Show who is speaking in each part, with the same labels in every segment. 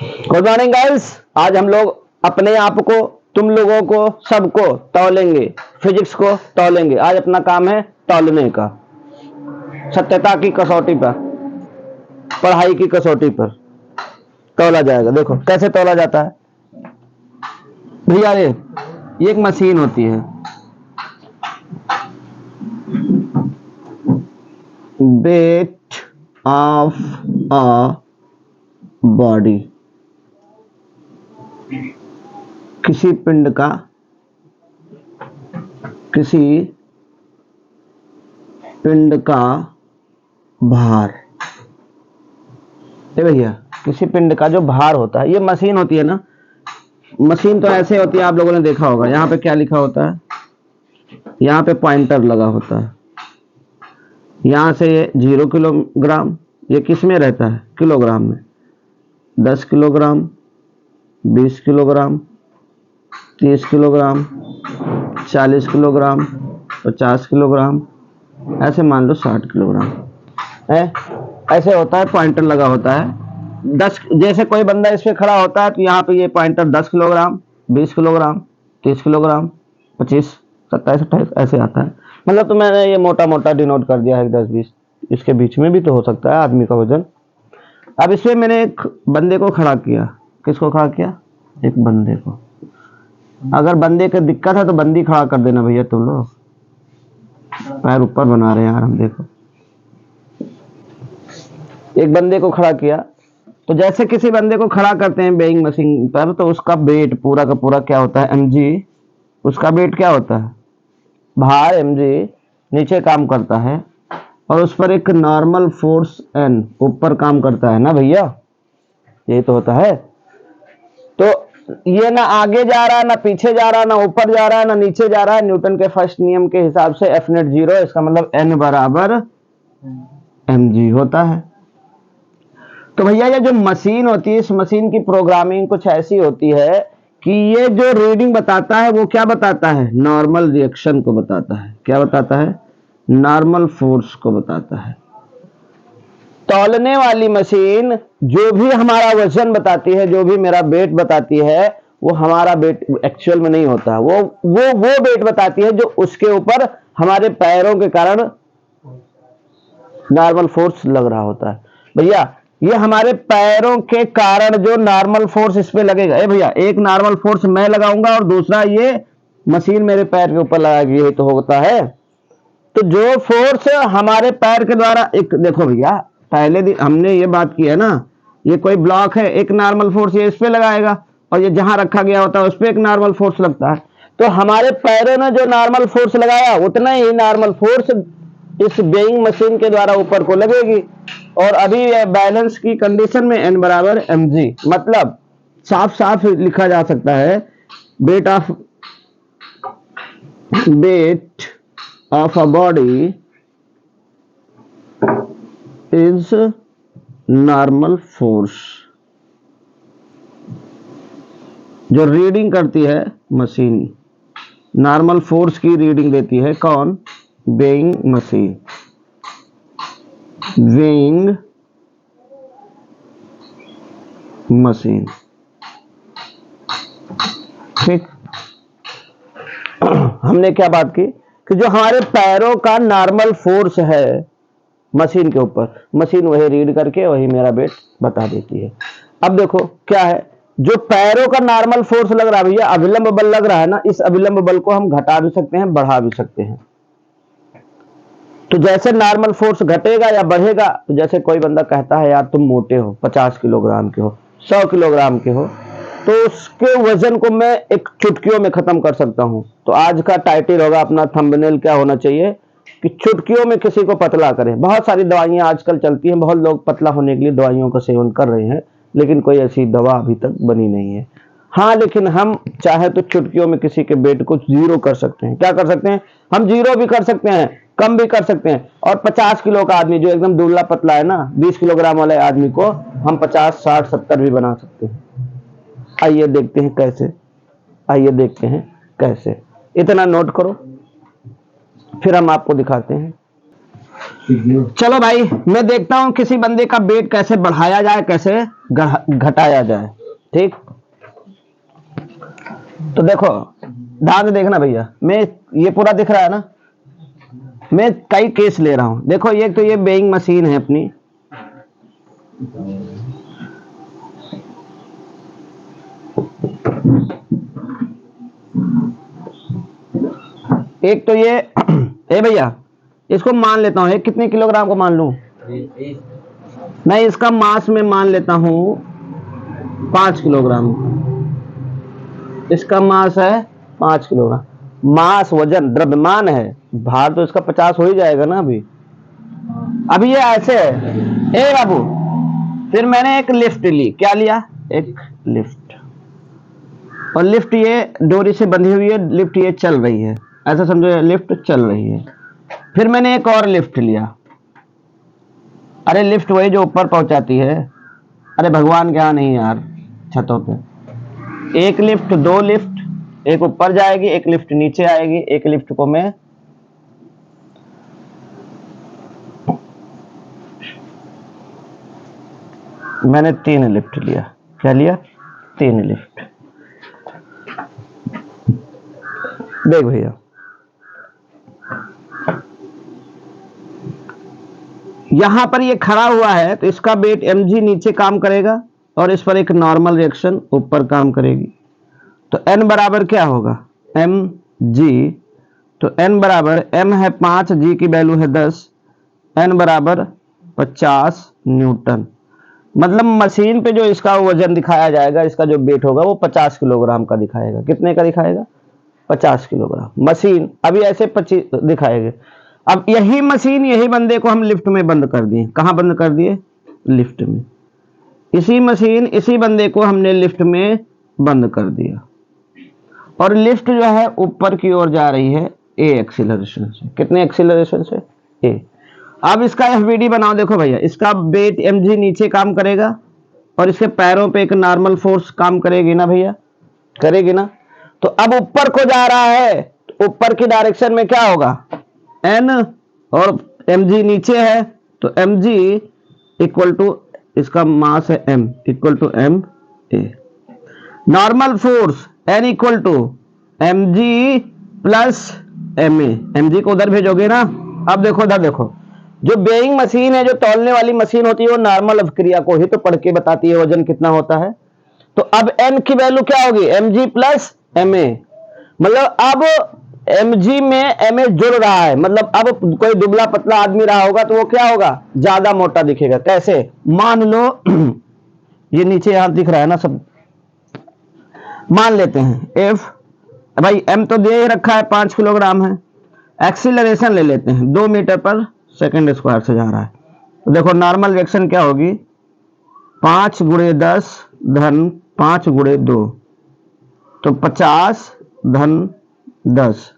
Speaker 1: Good morning guys. आज हम लोग अपने आप को, तुम लोगों को, सबको तौलेंगे, फिजिक्स को तौलेंगे। आज अपना काम है तौलने का, सत्यता की कसौटी पर, पढ़ाई की कसौटी पर तौला जाएगा। देखो कैसे तौला जाता है भैया। ये एक मशीन होती है, वेट ऑफ अ बॉडी, किसी पिंड का भार। भैया किसी पिंड का जो भार होता है, ये मशीन होती है ना। मशीन तो ऐसे होती है, आप लोगों ने देखा होगा। यहाँ पे क्या लिखा होता है, यहाँ पे पॉइंटर लगा होता है। यहाँ से ये 0 किलोग्राम, ये किस में रहता है, किलोग्राम में। 10 kilogram, 20 kilogram, 30 kilogram, 40 kilogram, 50 kilogram, ऐसे मान लो 60 किलोग्राम है। ऐसे होता है, पॉइंटर लगा होता है। 10 जैसे कोई बंदा इस पे खड़ा होता है तो यहाँ पे ये पॉइंटर 10 किलोग्राम, 20 किलोग्राम, 30 किलोग्राम, 25, 27, 28 ऐसे आता है। मतलब तो मैंने ये मोटा मोटा डिनोट कर दिया है 10, 20। इसके बीच में भी तो हो सकता है आदमी का वजन। अब इसमें मैंने एक बंदे को खड़ा किया। किसको खड़ा किया? एक बंदे को। अगर बंदे को दिक्कत है तो बंदी खड़ा कर देना भैया। तुम लोग पैर ऊपर बना रहे हैं यार, हम देखो। एक बंदे को खड़ा किया तो जैसे किसी बंदे को खड़ा करते हैं वेइंग मशीन पर, तो उसका वेट पूरा का पूरा क्या होता है, mg। उसका वेट क्या होता है, भार mg नीचे काम करता है, और उस पर एक नॉर्मल फोर्स n ऊपर काम करता है ना भैया। यही तो होता है। तो ये ना आगे जा रहा है, ना पीछे जा रहा है, ना ऊपर जा रहा है, ना नीचे जा रहा है। न्यूटन के फर्स्ट नियम के हिसाब से F नेट 0, इसका मतलब n बराबर mg होता है। तो भैया ये जो मशीन होती है, इस मशीन की प्रोग्रामिंग कुछ ऐसी होती है कि ये जो रीडिंग बताता है वो क्या बताता है, नॉर्मल रिएक्शन को बताता है। क्या बताता है? नॉर्मल फोर्स को बताता है। तौलने वाली मशीन जो भी हमारा वजन बताती है, जो भी मेरा वेट बताती है, वो हमारा वेट एक्चुअल में नहीं होता। वो वेट बताती है जो उसके ऊपर हमारे पैरों के कारण नॉर्मल फोर्स लग रहा होता है। भैया ये हमारे पैरों के कारण जो नॉर्मल फोर्स इस पे लगेगा, भैया एक नॉर्मल फोर्स मैं लगाऊंगा और दूसरा ये मशीन मेरे पैर के ऊपर लगाएगी। यही तो होता है। तो जो फोर्स हमारे पैर के द्वारा, एक देखो भैया, पहले दिन हमने ये बात की है ना, ये कोई ब्लॉक है, एक नॉर्मल फोर्स ये इस पे लगाएगा और ये जहां रखा गया होता है उस पे एक नॉर्मल फोर्स लगता है। तो हमारे पैरों ने जो नॉर्मल फोर्स लगाया, उतना ही नॉर्मल फोर्स इस वेइंग मशीन के द्वारा ऊपर को लगेगी। और अभी बैलेंस की कंडीशन में n बराबर mg, मतलब साफ साफ लिखा जा सकता है, weight of a body is normal force. जो रीडिंग करती है मशीन, नॉर्मल फोर्स की रीडिंग देती है कौन? Weighing machine. वेइंग मशीन, ठीक। हमने क्या बात की कि जो हमारे पैरों का नॉर्मल फोर्स है मशीन के ऊपर, मशीन वही रीड करके वही मेरा वेट बता देती है। अब देखो क्या है, जो पैरों का नॉर्मल फोर्स लग रहा है भैया, अभिलंब बल लग रहा है ना, इस अभिलंब बल को हम घटा भी सकते हैं, बढ़ा भी सकते हैं। तो जैसे नॉर्मल फोर्स घटेगा या बढ़ेगा, तो जैसे कोई बंदा कहता है यार तुम मोटे हो, 50 किलोग्राम के हो, 100 किलोग्राम के हो, तो उसके वजन को मैं एक चुटकियों में खत्म कर सकता हूं। तो आज का टाइटल होगा अपना, थंबनेल क्या होना चाहिए कि चुटकियों में किसी को पतला करें। बहुत सारी दवाइयां आजकल चलती हैं, बहुत लोग पतला होने के लिए दवाइयों का सेवन कर रहे हैं, लेकिन कोई ऐसी दवा अभी तक बनी नहीं है। हाँ, लेकिन हम चाहे तो चुटकियों में किसी के वेट को 0 कर सकते हैं। क्या कर सकते हैं? हम 0 भी कर सकते हैं, कम भी कर सकते हैं। और 50 किलो का आदमी जो एकदम दुबला पतला है ना, 20 किलोग्राम वाले आदमी को हम 50, 60, 70 भी बना सकते हैं। आइए देखते हैं कैसे, आइए देखते हैं कैसे। इतना नोट करो, फिर हम आपको दिखाते हैं। चलो भाई, मैं देखता हूं किसी बंदे का वेट कैसे बढ़ाया जाए, कैसे घटाया जाए। ठीक, तो देखो ध्यान से देखना भैया, मैं ये पूरा दिख रहा है ना, मैं कई केस ले रहा हूं। देखो ये तो ये वेइंग मशीन है अपनी, एक तो ये ए भैया, इसको मान लेता हूं, कितने किलोग्राम को मान लूं? मैं इसका मास में मान लेता हूं 5 किलोग्राम। इसका मास है 5 किलोग्राम। मास वजन द्रव्यमान है, भार तो इसका 50 हो ही जाएगा ना। अभी ये ऐसे है ए बाबू। फिर मैंने एक लिफ्ट ली, क्या लिया? एक लिफ्ट, और लिफ्ट ये डोरी से बंधी हुई है, लिफ्ट ये चल रही है, ऐसा समझो लिफ्ट चल रही है। फिर मैंने एक और लिफ्ट लिया, अरे लिफ्ट वही जो ऊपर पहुंचाती है, अरे भगवान के यहाँ नहीं यार, छतों पे। एक लिफ्ट, दो लिफ्ट, एक ऊपर जाएगी, एक लिफ्ट नीचे आएगी। एक लिफ्ट को मैंने 3 लिफ्ट लिया। क्या लिया? 3 लिफ्ट। देख भैया, यहां पर ये खड़ा हुआ है तो इसका वेट mg नीचे काम करेगा और इस पर एक नॉर्मल रिएक्शन ऊपर काम करेगी। तो n बराबर क्या होगा? mg। तो n बराबर, m है 5, g की वैल्यू है 10, n बराबर 50 न्यूटन। मतलब मशीन पे जो इसका वजन दिखाया जाएगा, इसका जो वेट होगा वो 50 किलोग्राम का दिखाएगा। कितने का दिखाएगा? 50 किलोग्राम। मशीन अभी ऐसे 25 दिखाएगा। अब यही मशीन, यही बंदे को हम लिफ्ट में बंद कर दिए। कहां बंद कर दिए? लिफ्ट में। इसी मशीन, इसी बंदे को हमने लिफ्ट में बंद कर दिया, और लिफ्ट जो है ऊपर की ओर जा रही है ए एक्सीलरेशन से। कितने एक्सीलरेशन से? ए। अब इसका एफबीडी बनाओ। देखो भैया, इसका वेट mg नीचे काम करेगा और इसके पैरों पे एक नॉर्मल फोर्स काम करेगी ना भैया? करेगी ना। तो अब ऊपर को जा रहा है, तो ऊपर की डायरेक्शन में क्या होगा? n, और mg नीचे है, तो mg इक्वल टू, इसका मास है m, equal to m a। Normal force n equal to mg plus ma। mg को उधर भेजोगे ना। अब देखो इधर देखो, जो बेइंग मशीन है, जो तौलने वाली मशीन होती है, वो नॉर्मल अभिक्रिया को ही तो पढ़ के बताती है वजन कितना होता है। तो अब n की वैल्यू क्या होगी? mg plus ma। मतलब अब mg में ma जुड़ रहा है, मतलब अब कोई दुबला पतला आदमी रहा होगा तो वो क्या होगा? ज्यादा मोटा दिखेगा। कैसे? मान लो ये नीचे यहां दिख रहा है ना सब, मान लेते हैं f, भाई m तो दे रखा है 5 किलोग्राम है। एक्सीलरेशन ले लेते हैं, 2 मीटर पर सेकंड स्क्वायर से जा रहा है। तो देखो नॉर्मल रिएक्शन क्या होगी? 5 गुणे 10 धन 5 गुणे 2, तो 50 धन 10।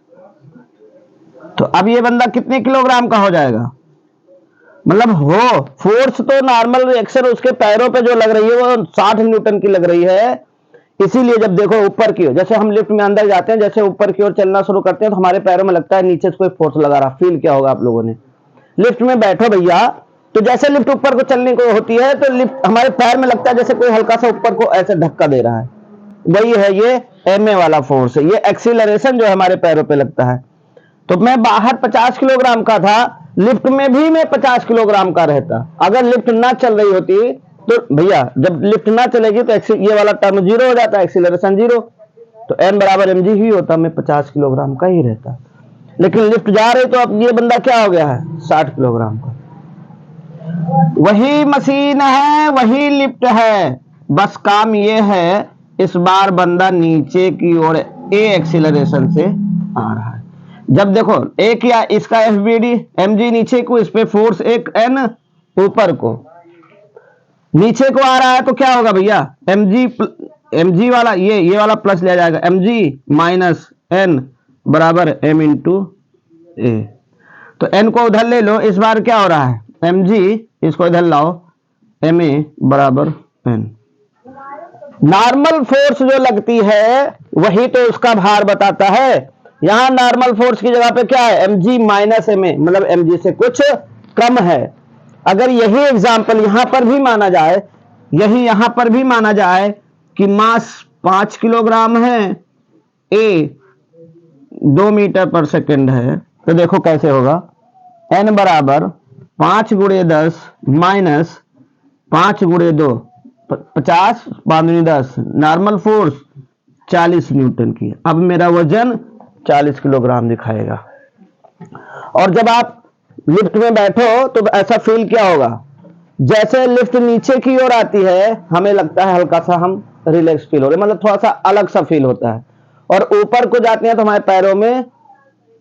Speaker 1: तो अब ये बंदा कितने किलोग्राम का हो जाएगा? मतलब हो फोर्स तो नॉर्मल रिएक्शन उसके पैरों पे जो लग रही है वो 60 न्यूटन की लग रही है। इसीलिए जब देखो ऊपर की ओर, जैसे हम लिफ्ट में अंदर जाते हैं, जैसे ऊपर की ओर चलना शुरू करते हैं तो हमारे पैरों में लगता है नीचे से कोई फोर्स लगा रहा। फील क्या होगा आप लोगों ने? लिफ्ट में बैठो भैया, तो जैसे लिफ्ट ऊपर को चलने को होती है तो लिफ्ट हमारे पैर में लगता है जैसे कोई हल्का सा ऊपर को ऐसे धक्का दे रहा है। वही है ये ma वाला फोर्स है, ये एक्सीलरेशन जो हमारे पैरों पे लगता है। तो मैं बाहर 50 किलोग्राम का था, लिफ्ट में भी मैं 50 किलोग्राम का रहता। अगर लिफ्ट ना चल रही होती तो भैया, जब लिफ्ट ना चलेगी तो ये वाला टर्म 0 हो जाता है, एक्सीलरेशन 0। तो n बराबर mg ही होता, मैं 50 किलोग्राम का ही रहता। लेकिन लिफ्ट जा रही तो अब ये बंदा क्या हो गया है? 60 किलोग्राम का। वही मशीन है, वही लिफ्ट है, बस काम ये है इस बार बंदा नीचे की ओर ए एक्सीलरेशन से आ रहा है। जब देखो एक या इसका एफबीडी mg नीचे को, इस पे फोर्स एक n ऊपर को, नीचे को आ रहा है तो क्या होगा भैया? mg वाला ये वाला प्लस लिया जाएगा, mg माइनस n बराबर m इंटू ए। तो n को उधर ले लो, इस बार क्या हो रहा है? mg, इसको इधर लाओ, ma बराबर n। नॉर्मल फोर्स जो लगती है वही तो उसका भार बताता है। यहां नॉर्मल फोर्स की जगह पे क्या है? mg माइनस ma, मतलब mg से कुछ कम है। अगर यही एग्जाम्पल यहां पर भी माना जाए, यहां पर भी माना जाए कि मास 5 किलोग्राम है, ए 2 मीटर पर सेकंड है, तो देखो कैसे होगा। n बराबर 5 गुणे 10 माइनस 5 गुणे 2, 50 5 10, नॉर्मल फोर्स 40 न्यूटन की। अब मेरा वजन 40 किलोग्राम दिखाएगा। और जब आप लिफ्ट में बैठो तो ऐसा फील क्या होगा, जैसे लिफ्ट नीचे की ओर आती है हमें लगता है हल्का सा हम रिलैक्स फील हो रहे, मतलब थोड़ा सा अलग सा फील होता है, और ऊपर को जाते हैं तो हमारे पैरों में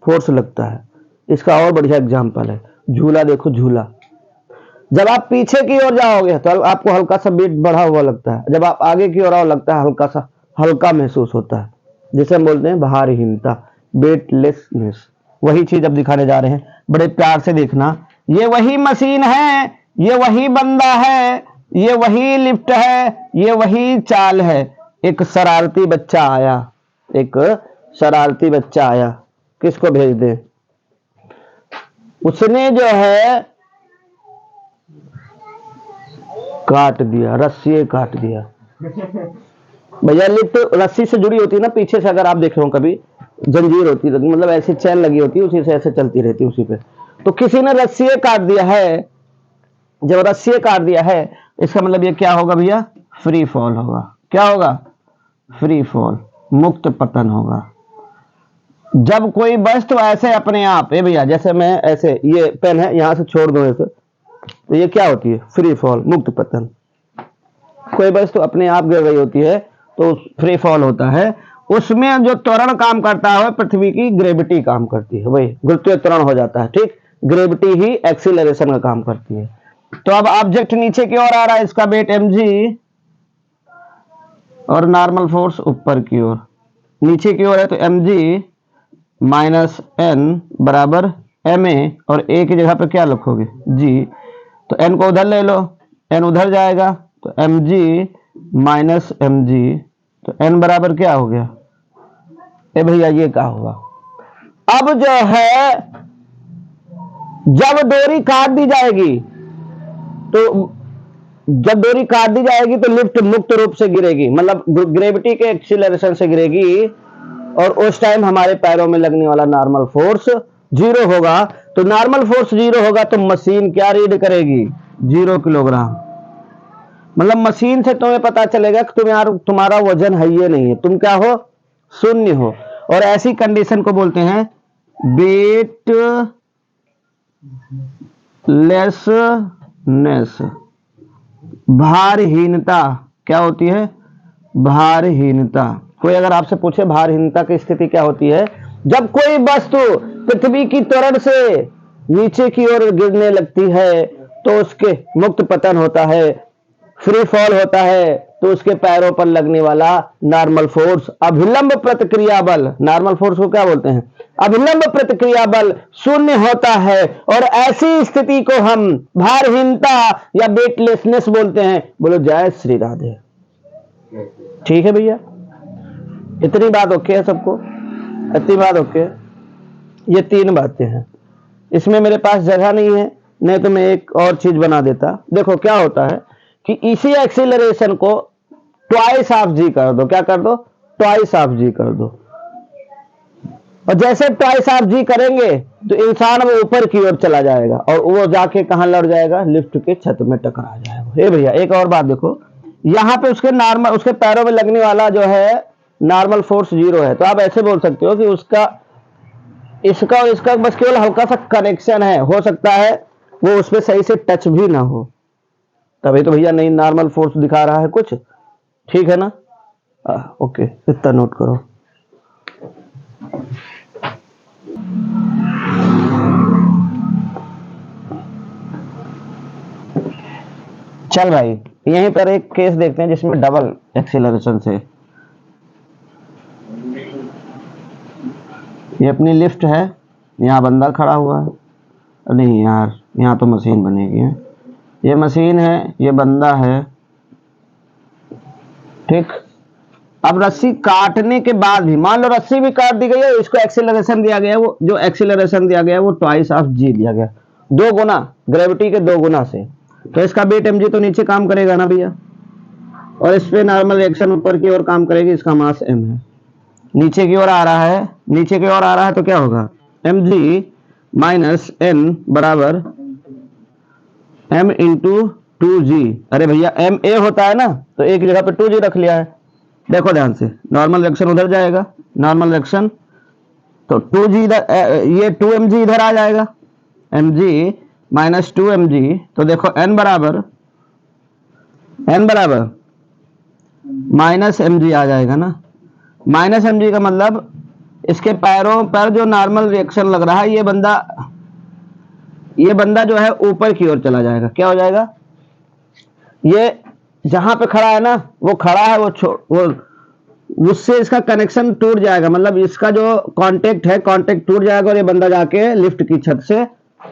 Speaker 1: फोर्स लगता है। इसका और बढ़िया एग्जांपल है झूला। देखो झूला, जब आप पीछे की ओर जाओगे तो आपको हल्का सा वेट बढ़ा हुआ लगता है, जब आप आगे की ओर आओ लगता है हल्का सा हल्का महसूस होता है, जिसे हम बोलते हैं भारहीनता, वेटलेसनेस। वही चीज अब दिखाने जा रहे हैं, बड़े प्यार से देखना। ये वही मशीन है, ये वही बंदा है, ये वही लिफ्ट है, ये वही चाल है। एक शरारती बच्चा आया, एक शरारती बच्चा आया, किसको भेज दे? उसने जो है काट दिया, रस्सी काट दिया। भैया लिफ्ट रस्सी से जुड़ी होती है ना, पीछे से अगर आप देख रहे हो कभी जंजीर होती है, मतलब ऐसी चैन लगी होती है, उसी से ऐसे चलती रहती है उसी पे। तो किसी ने रस्सी काट दिया है, जब रस्सी काट दिया है इसका मतलब ये क्या होगा भैया? फ्री फॉल होगा। क्या होगा? फ्री फॉल, मुक्त पतन होगा। जब कोई वस्तु ऐसे अपने आप, ए भैया जैसे मैं ऐसे, ये पेन है यहां से छोड़ दो ऐसे, तो ये क्या होती है? फ्री फॉल, मुक्त पतन। कोई वस्तु अपने आप गिर रही होती है तो फ्री फॉल होता है। उसमें जो त्वरण काम करता है पृथ्वी की ग्रेविटी काम करती है, वही गुरुत्वीय त्वरण हो जाता है। ठीक, ग्रेविटी ही एक्सीलरेशन का काम करती है। तो अब ऑब्जेक्ट नीचे की ओर आ रहा है, इसका वेट mg और नॉर्मल फोर्स ऊपर की ओर, नीचे की ओर है तो mg माइनस n बराबर ma, और a की जगह पे क्या लिखोगे? g। तो n को उधर ले लो, n उधर जाएगा तो mg माइनस mg, तो n बराबर क्या हो गया? ए भैया ये क्या हुआ? अब जो है जब डोरी काट दी जाएगी, तो जब डोरी काट दी जाएगी तो लिफ्ट मुक्त रूप से गिरेगी, मतलब ग्रेविटी के एक्सीलरेशन से गिरेगी, और उस टाइम हमारे पैरों में लगने वाला नॉर्मल फोर्स 0 होगा। तो नॉर्मल फोर्स 0 होगा तो मशीन क्या रीड करेगी? 0 किलोग्राम। मतलब मशीन से तुम्हें पता चलेगा कि तुम्हारा वजन है ये नहीं है, तुम क्या हो? शून्य हो। और ऐसी कंडीशन को बोलते हैं वेटलेसनेस, भारहीनता। क्या होती है? भारहीनता। कोई अगर आपसे पूछे भारहीनता की स्थिति क्या होती है, जब कोई वस्तु पृथ्वी की त्वरण से नीचे की ओर गिरने लगती है तो उसके मुक्त पतन होता है, फ्री फॉल होता है, तो उसके पैरों पर लगने वाला नॉर्मल फोर्स, अभिलंब प्रतिक्रिया बल, नॉर्मल फोर्स को क्या बोलते हैं? अभिलंब प्रतिक्रिया बल 0 होता है। और ऐसी स्थिति को हम भारहीनता या वेटलेसनेस बोलते हैं। बोलो जय श्री राधे। ठीक है भैया, इतनी बात ओके है सबको? इतनी बात ओके? ये 3 बातें हैं, इसमें मेरे पास जगह नहीं है, नहीं तो मैं एक और चीज बना देता। देखो क्या होता है कि इसी एक्सीलरेशन को ट्वाइस ऑफ जी कर दो। क्या कर दो? ट्वाइस ऑफ जी कर दो। और जैसे ट्वाइस ऑफ जी करेंगे तो इंसान वो ऊपर की ओर चला जाएगा, और वो जाके कहां लड़ जाएगा? लिफ्ट के छत में टकरा जाएगा। हे भैया एक और बात देखो, यहां पे उसके नॉर्मल, उसके पैरों में लगने वाला जो है नॉर्मल फोर्स 0 है, तो आप ऐसे बोल सकते हो कि उसका, इसका और इसका बस केवल हल्का सा कनेक्शन है, हो सकता है वो उसपे सही से टच भी ना हो, तभी तो भैया नहीं नॉर्मल फोर्स दिखा रहा है कुछ। ठीक है ना? ओके, इतना नोट करो। चल भाई, यहीं पर एक केस देखते हैं जिसमें डबल एक्सीलरेशन से, ये अपनी लिफ्ट है, यहाँ बंदा खड़ा हुआ है, नहीं यार यहाँ तो मशीन बनेगी है, ये मशीन है, ये बंदा है। ठीक, अब रस्सी काटने के बाद भी, मान लो रस्सी भी काट दी गई है, इसको एक्सीलरेशन दिया गया है, वो जो एक्सीलरेशन दिया गया है वो ट्वाइस ऑफ जी दिया गया, 2 गुना, ग्रेविटी के 2 गुना से, तो इसका वेट mg तो नीचे काम करेगा ना भैया, और इस पे नॉर्मल रिएक्शन ऊपर की ओर काम करेगी, इसका मास m है। नीचे की ओर आ रहा है, नीचे की ओर आ रहा है तो क्या होगा, mg माइनस n बराबर m इंटू 2g। अरे भैया m a होता है ना, तो एक जगह पे 2g रख लिया है। देखो ध्यान से, नॉर्मल रिएक्शन उधर जाएगा, नॉर्मल रिएक्शन, तो 2g इधर, ये 2mg इधर आ जाएगा, mg माइनस 2mg, तो देखो n बराबर माइनस mg आ जाएगा ना। माइनस mg का मतलब इसके पैरों पर जो नॉर्मल रिएक्शन लग रहा है, ये बंदा जो है ऊपर की ओर चला जाएगा। क्या हो जाएगा, ये जहां पे खड़ा है ना, वो खड़ा है, वो उससे इसका कनेक्शन टूट जाएगा, मतलब इसका जो कांटेक्ट है, कांटेक्ट टूट जाएगा और ये बंदा जाके लिफ्ट की छत से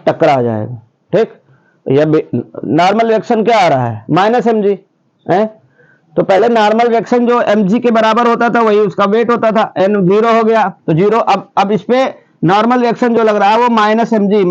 Speaker 1: टकरा जाएगा। ठीक, ये नॉर्मल रिएक्शन क्या आ रहा है, माइनस mg है। तो पहले नॉर्मल रिएक्शन जो mg के बराबर होता था वही उसका वेट होता था, n 0 हो गया तो 0। अब इस पे नॉर्मल रिएक्शन जो लग रहा है वो माइनस mg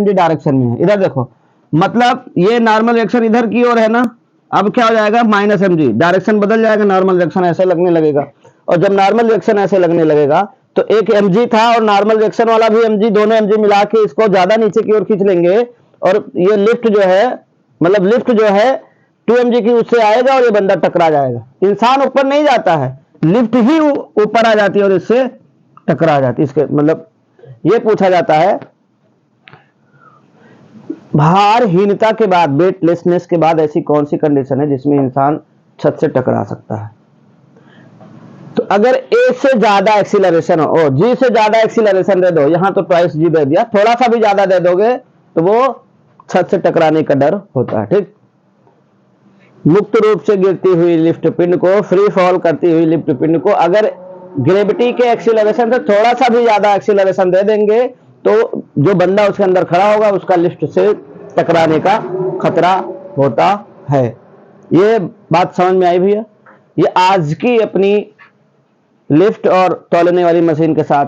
Speaker 1: डायरेक्शन में है। इधर देखो, मतलब ये नॉर्मल रिएक्शन इधर की ओर है ना, अब क्या हो जाएगा, माइनस mg, डायरेक्शन बदल जाएगा, नॉर्मल रिएक्शन ऐसे लगने लगेगा। और जब नॉर्मल रिएक्शन ऐसे लगने लगेगा तो एक mg था और नॉर्मल रिएक्शन वाला भी mg, दोनों mg मिला के इसको ज्यादा नीचे की ओर खींच लेंगे, और ये लिफ्ट जो है, मतलब लिफ्ट जो है 2mg की उससे आएगा और ये बंदा टकरा जाएगा। इंसान ऊपर नहीं जाता है, लिफ्ट ही ऊपर आ जाती है और इससे टकरा जाती है। इसके मतलब ये पूछा जाता है, भारहीनता के बाद, वेटलेसनेस के बाद ऐसी कौन सी कंडीशन है जिसमें इंसान छत से टकरा सकता है। तो अगर a से ज्यादा एक्सीलरेशन हो, g से ज्यादा एक्सीलरेशन दे दो, यहां तो ट्वाइस g दे दिया, थोड़ा सा भी ज्यादा दे दोगे तो वो छत से टकराने का डर होता है। ठीक, मुक्त रूप से गिरती हुई लिफ्ट पिंड को, फ्री फॉल करती हुई लिफ्ट पिंड को अगर ग्रेविटी के एक्सीलरेशन से थोड़ा सा भी ज्यादा एक्सीलरेशन दे देंगे तो जो बंदा उसके अंदर खड़ा होगा उसका लिफ्ट से टकराने का खतरा होता है। ये बात समझ में आई भैया। ये आज की अपनी लिफ्ट और तौलने वाली मशीन के साथ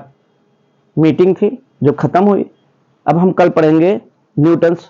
Speaker 1: मीटिंग थी जो खत्म हुई। अब हम कल पढ़ेंगे न्यूटन्स